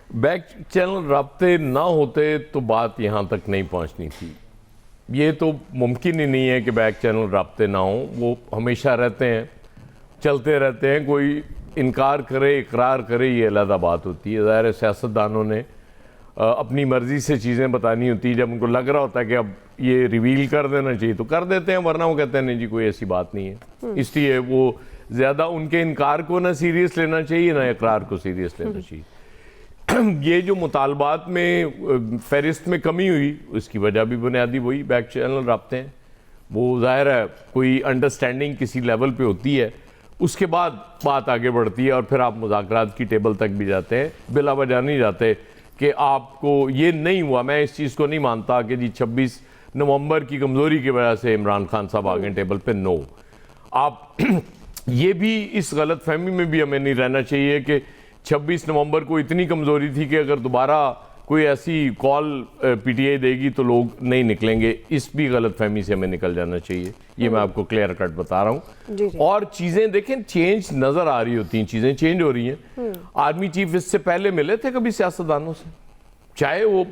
Back channel رابطے نہ ہوتے تو بات یہاں تک نہیں پہنچنی تھی. یہ تو ممکن ہی نہیں ہے کہ بیک چینل رابطے نہ ہوں, وہ ہمیشہ رہتے ہیں, چلتے رہتے ہیں. کوئی انکار کرے اقرار کرے یہ علیحدہ بات ہوتی ہے. ظاہر ہے سیاستدانوں نے اپنی مرضی سے چیزیں بتانی ہوتی ہیں. جب ان کو لگ رہا ہوتا ہے کہ اب یہ ریویل کر دینا چاہیے تو کر دیتے ہیں, ورنہ وہ کہتے ہیں نہیں جی کوئی ایسی بات نہیں ہے. اس لیے وہ زیادہ ان کے انکار کو نہ سیریس لینا چاہیے نہ اقرار کو سیریس لینا چاہیے. یہ جو مطالبات میں فہرست میں کمی ہوئی اس کی وجہ بھی بنیادی وہی بیک چینل رابطے ہیں. وہ ظاہر ہے کوئی انڈرسٹینڈنگ کسی لیول پہ ہوتی ہے, اس کے بعد بات آگے بڑھتی ہے اور پھر آپ مذاکرات کی ٹیبل تک بھی جاتے ہیں. بلا وجہ نہیں جاتے کہ آپ کو یہ نہیں ہوا. میں اس چیز کو نہیں مانتا کہ جی 26 نومبر کی کمزوری کی وجہ سے عمران خان صاحب آگے ٹیبل پہ. نو, آپ یہ بھی اس غلط فہمی میں بھی ہمیں نہیں رہنا چاہیے کہ 26 نومبر کو اتنی کمزوری تھی کہ اگر دوبارہ کوئی ایسی کال پی ٹی آئی دے گی تو لوگ نہیں نکلیں گے. اس بھی غلط فہمی سے ہمیں نکل جانا چاہیے. یہ میں آپ کو کلیئر کٹ بتا رہا ہوں. اور چیزیں دیکھیں چینج نظر آ رہی ہوتی ہیں, چیزیں چینج ہو رہی ہیں. آرمی چیف اس سے پہلے ملے تھے کبھی سیاستدانوں سے, چاہے وہ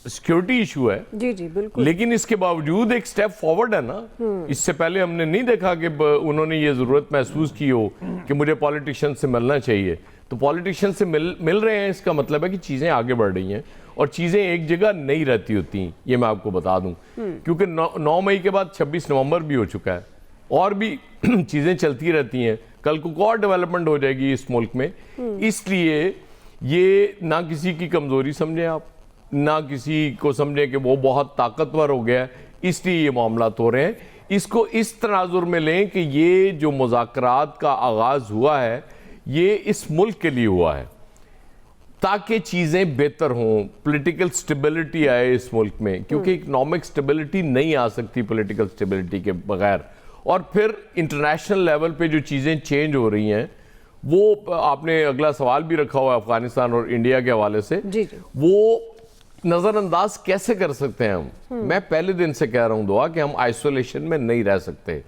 سیکیورٹی ایشو ہے, جی جی بالکل, لیکن اس کے باوجود ایک سٹیپ فارورڈ ہے نا. اس سے پہلے ہم نے نہیں دیکھا کہ انہوں نے یہ ضرورت محسوس کی ہو کہ مجھے پالیٹیشین سے ملنا چاہیے. تو پالیٹیشین سے مل رہے ہیں, اس کا مطلب ہے کہ چیزیں آگے بڑھ رہی ہیں اور چیزیں ایک جگہ نہیں رہتی ہوتی ہیں. یہ میں آپ کو بتا دوں, کیونکہ 9 مئی کے بعد 26 نومبر بھی ہو چکا ہے اور بھی چیزیں چلتی رہتی ہیں. کل کو اور ڈیولپمنٹ ہو جائے گی اس ملک میں. اس لیے یہ نہ کسی کی کمزوری سمجھیں آپ, نہ کسی کو سمجھیں کہ وہ بہت طاقتور ہو گیا ہے اس لیے یہ معاملات ہو رہے ہیں. اس کو اس تناظر میں لیں کہ یہ جو مذاکرات کا آغاز ہوا ہے یہ اس ملک کے لیے ہوا ہے تاکہ چیزیں بہتر ہوں, پولیٹیکل سٹیبلٹی آئے اس ملک میں, کیونکہ اکنامک سٹیبلٹی نہیں آ سکتی پولیٹیکل سٹیبلٹی کے بغیر. اور پھر انٹرنیشنل لیول پہ جو چیزیں چینج ہو رہی ہیں, وہ آپ نے اگلا سوال بھی رکھا ہوا ہے افغانستان اور انڈیا کے حوالے سے, وہ نظر انداز کیسے کر سکتے ہیں ہم؟ میں پہلے دن سے کہہ رہا ہوں دعا کہ ہم آئسولیشن میں نہیں رہ سکتے.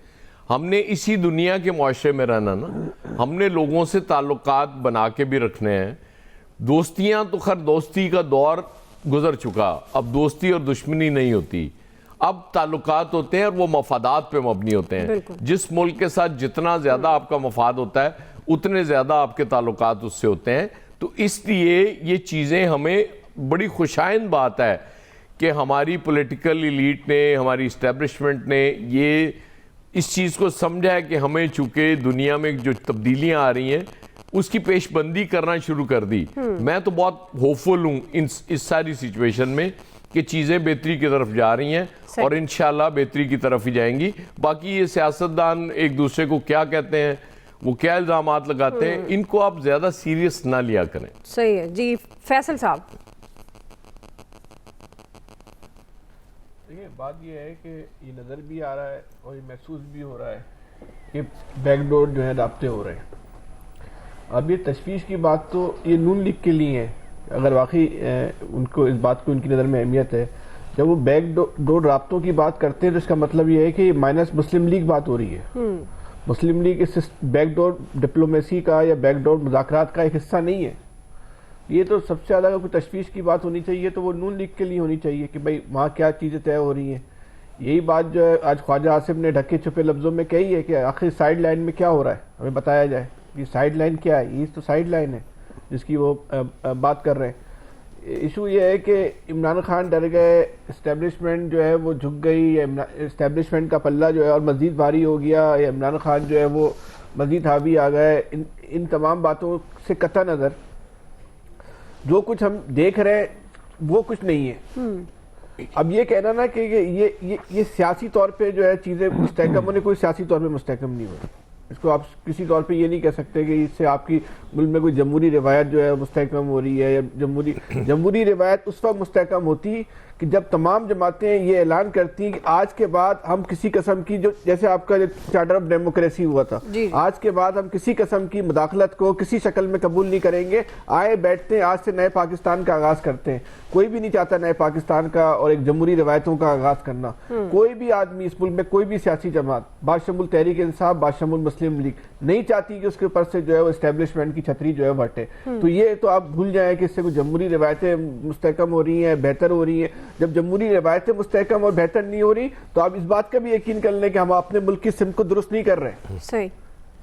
ہم نے اسی دنیا کے معاشرے میں رہنا نا, ہم نے لوگوں سے تعلقات بنا کے بھی رکھنے ہیں. دوستیاں تو خیر دوستی کا دور گزر چکا, اب دوستی اور دشمنی نہیں ہوتی, اب تعلقات ہوتے ہیں اور وہ مفادات پہ مبنی ہوتے ہیں. جس ملک کے ساتھ جتنا زیادہ آپ کا مفاد ہوتا ہے اتنے زیادہ آپ کے تعلقات اس سے ہوتے ہیں. تو اس لیے یہ چیزیں ہمیں بڑی خوشائند بات ہے کہ ہماری پولیٹیکل ایلیٹ نے, ہماری اسٹیبلشمنٹ نے یہ اس چیز کو سمجھا ہے کہ ہمیں چونکہ دنیا میں جو تبدیلیاں آ رہی ہیں اس کی پیش بندی کرنا شروع کر دی. میں تو بہت ہوپفل ہوں اس ساری سچویشن میں کہ چیزیں بہتری کی طرف جا رہی ہیں اور انشاءاللہ بہتری کی طرف ہی جائیں گی. باقی یہ سیاستدان ایک دوسرے کو کیا کہتے ہیں, وہ کیا الزامات لگاتے ہیں, ان کو آپ زیادہ سیریس نہ لیا کریں. صحیح ہے. جی فیصل صاحب, دیکھیں بات یہ ہے کہ یہ نظر بھی آ رہا ہے اور یہ محسوس بھی ہو رہا ہے کہ بیک ڈور جو ہے رابطے ہو رہے ہیں. اب یہ تشویش کی بات تو یہ نون لیگ کے لیے ہے, اگر واقعی ان کو اس بات کو ان کی نظر میں اہمیت ہے. جب وہ بیک ڈور رابطوں کی بات کرتے ہیں تو اس کا مطلب یہ ہے کہ یہ مائنس مسلم لیگ بات ہو رہی ہے. مسلم لیگ اس بیک ڈور ڈپلومیسی کا یا بیک ڈور مذاکرات کا ایک حصہ نہیں ہے. یہ تو سب سے زیادہ اگر کوئی تشویش کی بات ہونی چاہیے تو وہ نون لیگ کے لیے ہونی چاہیے کہ بھائی وہاں کیا چیزیں طے ہو رہی ہیں. یہی بات جو ہے آج خواجہ آصف نے ڈھکے چھپے لفظوں میں کہی ہے کہ آخر سائیڈ لائن میں کیا ہو رہا ہے, ہمیں بتایا جائے. یہ سائیڈ لائن کیا ہے؟ یہ تو سائیڈ لائن ہے جس کی وہ بات کر رہے ہیں. ایشو یہ ہے کہ عمران خان ڈر گئے, اسٹیبلشمنٹ جو ہے وہ جھک گئی, یا اسٹیبلشمنٹ کا پلہ جو ہے اور مزید بھاری ہو گیا, یا عمران خان جو ہے وہ مزید حاوی آ گئے. ان تمام باتوں سے قطع نظر جو کچھ ہم دیکھ رہے ہیں وہ کچھ نہیں ہے. اب یہ کہنا نا کہ یہ سیاسی طور پہ جو ہے چیزیں مستحکم ہونے, کوئی سیاسی طور پہ مستحکم نہیں ہوئی. اس کو آپ کسی طور پہ یہ نہیں کہہ سکتے کہ اس سے آپ کی ملک میں کوئی جمہوری روایت جو ہے مستحکم ہو رہی ہے. یا جمہوری روایت اس وقت مستحکم ہوتی کہ جب تمام جماعتیں یہ اعلان کرتی ہیں کہ آج کے بعد ہم کسی قسم کی، جو جیسے آپ کا چارٹر آف ڈیموکریسی ہوا تھا، آج کے بعد ہم کسی قسم کی مداخلت کو کسی شکل میں قبول نہیں کریں گے، آئے بیٹھتے ہیں، آج سے نئے پاکستان کا آغاز کرتے ہیں. کوئی بھی نہیں چاہتا نئے پاکستان کا اور ایک جمہوری روایتوں کا آغاز کرنا. کوئی بھی آدمی اس ملک میں، کوئی بھی سیاسی جماعت باشمول تحریک انصاف، باشمول مسلم لیگ نہیں چاہتی کہ اس کے اوپر سے جو ہے وہ اسٹیبلشمنٹ کی چھتری جو ہے وہ ہٹے. تو یہ تو آپ بھول جائیں کہ اس سے کوئی جمہوری روایتیں مستحکم ہو رہی ہیں، بہتر ہو رہی ہیں. جب جمہوری روایتیں مستحکم اور بہتر نہیں ہو رہی تو آپ اس بات کا بھی یقین کر لیں کہ ہم اپنے ملک کی سمت کو درست نہیں کر رہے. صحیح.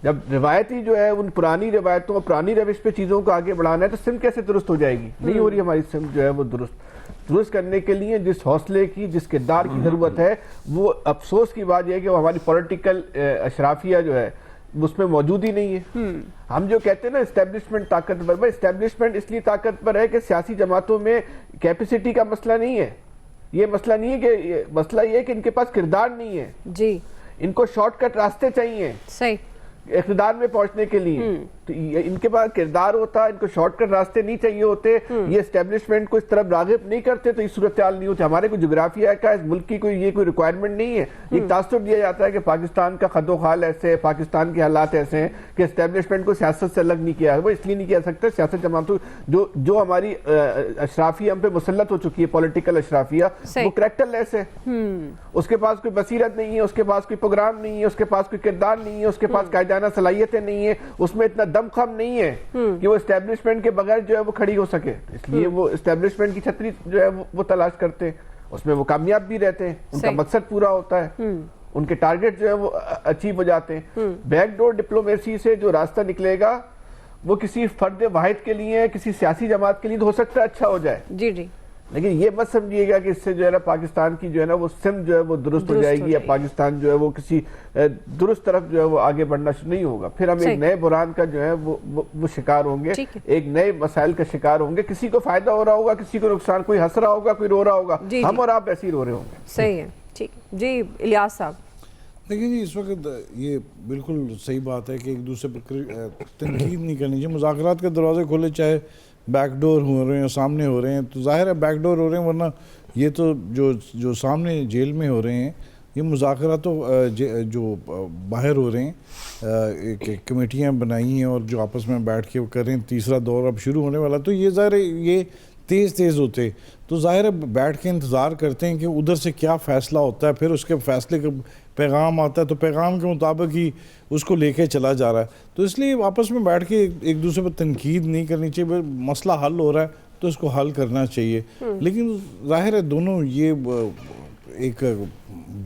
جب روایتی جو ہے ان پرانی روایتوں اور پرانی روش پہ چیزوں کو آگے بڑھانا ہے تو سمت کیسے درست ہو جائے گی؟ نہیں ہو رہی ہماری سمت جو ہے وہ درست کرنے کے لیے جس حوصلے کی، جس کردار کی ضرورت ہے، وہ افسوس کی بات یہ ہے کہ وہ ہماری پولیٹیکل اشرافیہ جو ہے اس میں موجود ہی نہیں ہے. ہم جو کہتے ہیں نا اسٹیبلشمنٹ طاقتور، بھائی اسٹیبلشمنٹ اس لیے طاقتور ہے کہ سیاسی جماعتوں میں کیپیسٹی کا مسئلہ نہیں ہے. یہ مسئلہ نہیں ہے کہ مسئلہ یہ ہے کہ ان کے پاس کردار نہیں ہے. جی. ان کو شارٹ کٹ راستے چاہیے صحیح اقتدار میں پہنچنے کے لیے. تو ان کے پاس کردار ہوتا، ان کو شارٹ کٹ راستے نہیں چاہیے ہوتے. یہ اسٹیبلشمنٹ کو اس طرف راغب نہیں کرتے تو یہ صورتحال نہیں ہوتی. ہمارے کوئی جغرافیہ کا اس ملک کی یہ کوئی ریکوائرمنٹ نہیں ہے. ایک تاثر دیا جاتا ہے کہ پاکستان کا خد و خال ایسے ہے، پاکستان کے حالات ایسے ہیں کہ اسٹیبلشمنٹ کو سیاست سے الگ نہیں کیا ہے. وہ اس لیے نہیں کیا سکتے، سیاست جماعتوں جو ہماری اشرافیہ ہم پہ مسلط ہو چکی ہے، پولیٹیکل اشرافیہ، وہ کریکٹر لیس ہے. اس کے پاس کوئی بصیرت نہیں ہے، اس کے پاس کوئی پروگرام نہیں ہے، اس کے پاس کوئی کردار نہیں ہے، اس کے پاس قائدانہ صلاحیتیں نہیں ہیں، اس میں اتنا دم خم نہیں ہے کہ وہ اسٹیبلشمنٹ کے بغیر جو ہے وہ کھڑی ہو سکے. اس لیے وہ اسٹیبلشمنٹ کی چھتری جو ہے وہ تلاش کرتے ہیں. اس میں وہ کامیاب بھی رہتے ہیں، ان کا مقصد پورا ہوتا ہے، ان کے ٹارگٹ جو ہے وہ اچیو ہو جاتے ہیں. بیک ڈور ڈپلومیسی سے جو راستہ نکلے گا وہ کسی فرد واحد کے لیے، کسی سیاسی جماعت کے لیے تو ہو سکتا ہے اچھا ہو جائے. جی جی. لیکن یہ مت سمجھیے گا کہ اس سے جو ہے نا پاکستان کی جو ہے نا وہ سمت جو ہے وہ درست ہو جائے گی، یا پاکستان جو ہے وہ کسی درست طرف جو ہے وہ آگے بڑھنا نہیں ہوگا. پھر ہم ایک نئے بحران کا جو ہے وہ شکار ہوں گے، ایک نئے مسائل کا شکار ہوں گے. کسی کو فائدہ ہو رہا ہوگا، کسی کو نقصان، کوئی ہنس رہا ہوگا، کوئی رو رہا ہوگا. ہم اور آپ ایسے ہی رو رہے ہوں گے. صحیح ہے. ٹھیک. جی الیاس صاحب. لیکن جی اس وقت یہ بالکل صحیح بات ہے کہ ایک دوسرے پر تنقید نہیں کرنی چاہیے. مذاکرات کے دروازے کھولے، چاہے بیک ڈور ہو رہے ہیں، سامنے ہو رہے ہیں، تو ظاہر ہے بیک ڈور ہو رہے ہیں. ورنہ یہ تو جو سامنے جیل میں ہو رہے ہیں، یہ مذاکرات تو جو باہر ہو رہے ہیں، کمیٹیاں بنائی ہیں اور جو آپس میں بیٹھ کے کر رہے ہیں. تیسرا دور اب شروع ہونے والا، تو یہ ظاہر ہے یہ تیز ہوتے تو ظاہر ہے بیٹھ کے انتظار کرتے ہیں کہ ادھر سے کیا فیصلہ ہوتا ہے. پھر اس کے فیصلے کا پیغام آتا ہے تو پیغام کے مطابق ہی اس کو لے کے چلا جا رہا ہے. تو اس لیے آپس میں بیٹھ کے ایک دوسرے پر تنقید نہیں کرنی چاہیے. مسئلہ حل ہو رہا ہے تو اس کو حل کرنا چاہیے. لیکن ظاہر ہے دونوں یہ ایک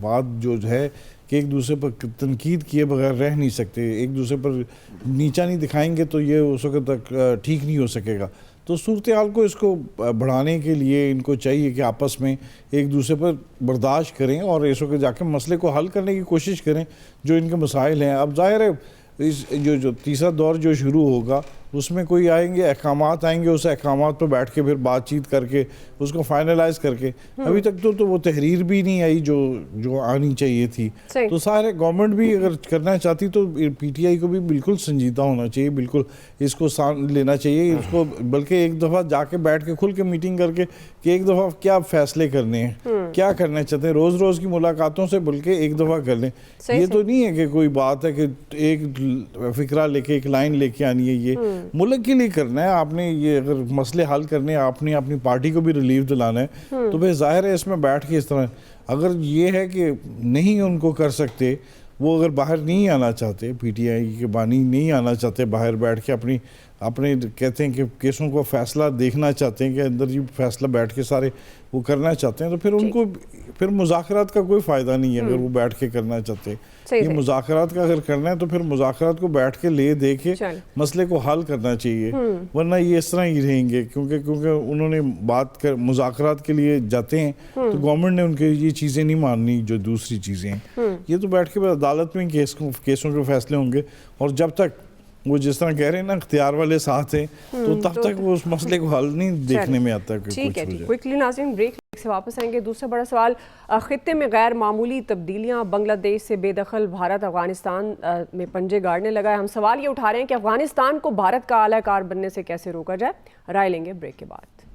بات جو ہے کہ ایک دوسرے پر تنقید کیے بغیر رہ نہیں سکتے. ایک دوسرے پر نیچا نہیں دکھائیں گے تو یہ اس وقت تک ٹھیک نہیں ہو سکے گا. تو صورتحال کو اس کو بڑھانے کے لیے ان کو چاہیے کہ آپس میں ایک دوسرے پر برداشت کریں اور اس وقت جا کے مسئلے کو حل کرنے کی کوشش کریں جو ان کے مسائل ہیں. اب ظاہر ہے اس جو تیسرا دور جو شروع ہوگا اس میں کوئی آئیں گے، احکامات آئیں گے، اس احکامات پر بیٹھ کے پھر بات چیت کر کے اس کو فائنلائز کر کے. ابھی تک تو وہ تحریر بھی نہیں آئی جو آنی چاہیے تھی. تو سارے گورنمنٹ بھی اگر کرنا چاہتی تو پی ٹی آئی کو بھی بالکل سنجیدہ ہونا چاہیے، بالکل اس کو لینا چاہیے اس کو، بلکہ ایک دفعہ جا کے بیٹھ کے کھل کے میٹنگ کر کے کہ ایک دفعہ کیا فیصلے کرنے ہیں، کیا کرنا چاہتے ہیں. روز کی ملاقاتوں سے بلکہ ایک دفعہ کر لیں. یہ تو نہیں ہے کہ کوئی بات ہے کہ ایک فکرہ لے کے ایک لائن لے کے آنی ہے. یہ ملک کے لیے کرنا ہے. آپ نے یہ اگر مسئلے حل کرنے ہیں، آپ نے اپنی پارٹی کو بھی ریلیف دلانا ہے تو پھر ظاہر ہے اس میں بیٹھ کے اس طرح. اگر یہ ہے کہ نہیں ان کو کر سکتے، وہ اگر باہر نہیں آنا چاہتے، پی ٹی آئی کے بانی نہیں آنا چاہتے باہر بیٹھ کے اپنے کہتے ہیں کہ کیسوں کو فیصلہ دیکھنا چاہتے ہیں کہ اندر جی فیصلہ بیٹھ کے سارے وہ کرنا چاہتے ہیں، تو پھر ان کو پھر مذاکرات کا کوئی فائدہ نہیں ہے اگر وہ بیٹھ کے کرنا چاہتے ہیں. یہ مذاکرات کا اگر کرنا ہے تو پھر مذاکرات کو بیٹھ کے لے دے کے مسئلے کو حل کرنا چاہیے. ورنہ یہ اس طرح ہی رہیں گے کیونکہ انہوں نے مذاکرات کے لیے جاتے ہیں تو گورنمنٹ نے ان کے یہ چیزیں نہیں ماننی جو دوسری چیزیں ہیں. یہ تو بیٹھ کے عدالت میں کیسوں کے فیصلے ہوں گے، اور جب تک وہ جس طرح کہہ رہے ہیں نا اختیار والے ساتھ ہیں تو تب تک وہ اس مسئلے کو حل نہیں دیکھنے میں آتا. ٹھیک ہے. کوئکلی ناظرین بریک سے واپس آئیں گے. دوسرا بڑا سوال، خطے میں غیر معمولی تبدیلیاں، بنگلہ دیش سے بے دخل بھارت افغانستان میں پنجے گاڑنے لگا ہے. ہم سوال یہ اٹھا رہے ہیں کہ افغانستان کو بھارت کا اعلی کار بننے سے کیسے روکا جائے. رائے لیں گے بریک کے بعد.